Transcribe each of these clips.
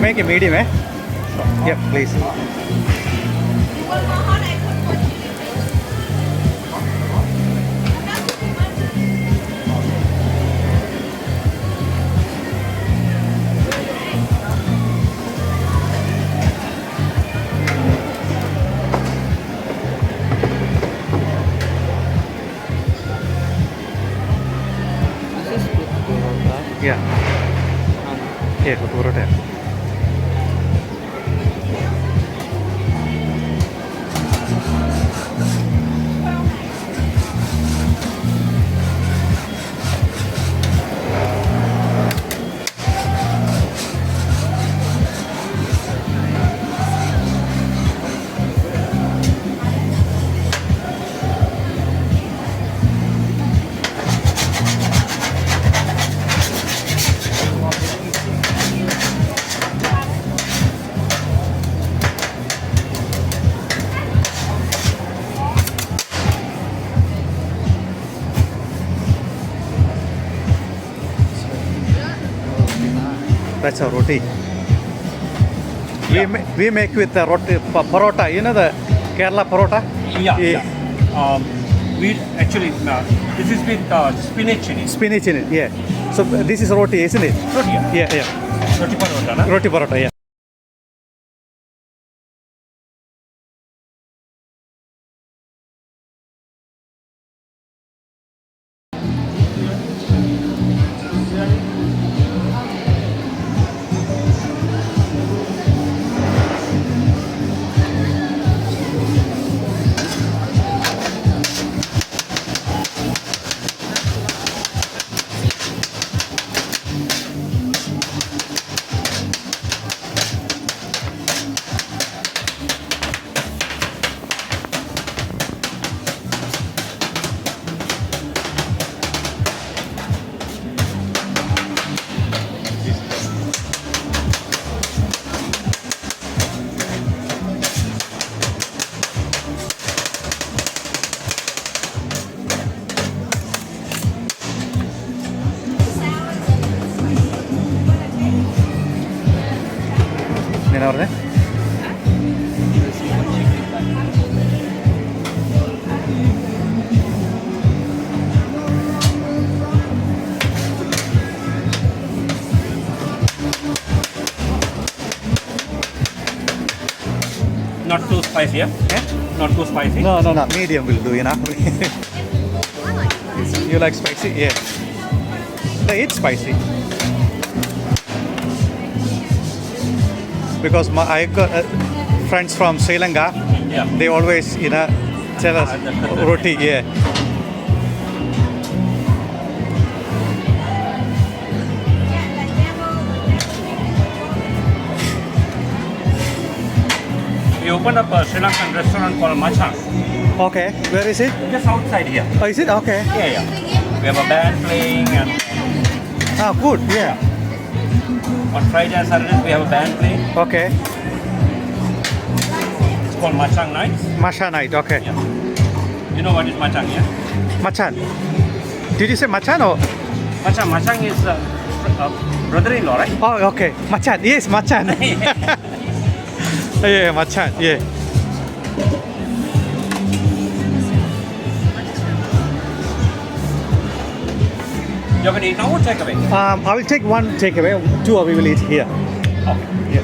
make it medium, eh? Yeah, please. Yeah. Yeah, Kothu Roti. That's a roti. Yeah. We make with the roti parota. You know the Kerala parota? Yeah. We actually this is with spinach in it. Spinach in it. Yeah. So this is roti, isn't it? Roti. Yeah. Roti parota, na? Roti parota. Yeah. എന്നാ പറഞ്ഞേ? Not too spicy, yeah? Eh? Not too spicy. No. Medium will do, you know. I like spicy. You like spicy? Yeah. No, it's spicy. Because I got friends from Sri Lanka. Yeah. They always, tell us roti. Yeah. We opened up a Sri Lankan restaurant called Machang. Okay. Where is it? Just outside here. Oh, is it? Okay. Yeah. We have a band playing and Ah, good. Yeah. on Friday and Saturdays we have a band playing. Okay. It's called Machang Nights. Masha night. Okay. Yeah. You know what is Machang, yeah? Machan. Did you say Machan or? Machang is brother-in-law, right? Oh, okay. Machan. Yes, Machan. Yeah, Machan. Yeah. You're going to eat now or take away? I will take one takeaway. Two we will eat here. Okay. Yeah.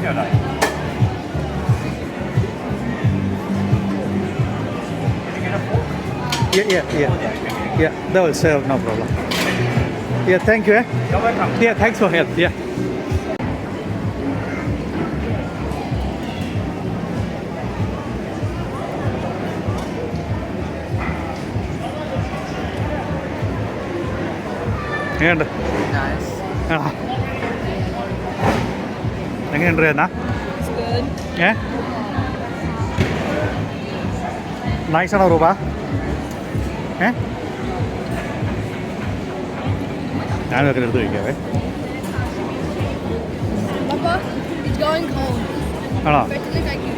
Yeah, right. Did you get a fork? Yeah. That will serve, no problem. Yeah, thank you. You're welcome. Yeah, thanks for help. Yeah. എങ്ങനെയുണ്ട്? ആ എങ്ങനെയുണ്ട് എന്നാ നൈസാണോ റൂപ? ഞാനൊക്കെ എടുത്ത് കഴിക്കാവേ. Papa, it's going cold. ആണോ? Better than I can.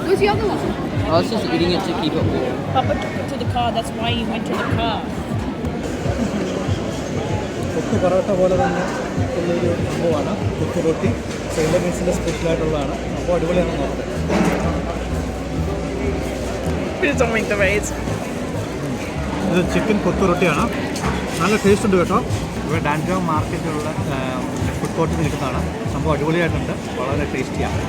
Where's the other one? I was just eating it to keep it warm. Papa took it to the car. That's why he went to the car. കൊത്തു പൊറോട്ട പോലെ തന്നെ ഉള്ളൊരു സംഭവമാണ് കൊത്തു റൊട്ടി. Sailor മീൻസിൻ്റെ സ്പെഷ്യലായിട്ടുള്ളതാണ്. അപ്പോൾ അടിപൊളിയാണ് നോക്കുന്നത്. Please don't make the raise. ഇത് ചിക്കൻ കൊത്തു റൊട്ടിയാണ്. നല്ല ടേസ്റ്റ് ഉണ്ട് കേട്ടോ. ഇവിടെ ഡാൻഡോങ് മാർക്കറ്റിലുള്ള ഫുഡ് കോർട്ടിൽ കിട്ടുന്നതാണ്. സംഭവം അടിപൊളിയായിട്ടുണ്ട്. വളരെ ടേസ്റ്റിയാണ്.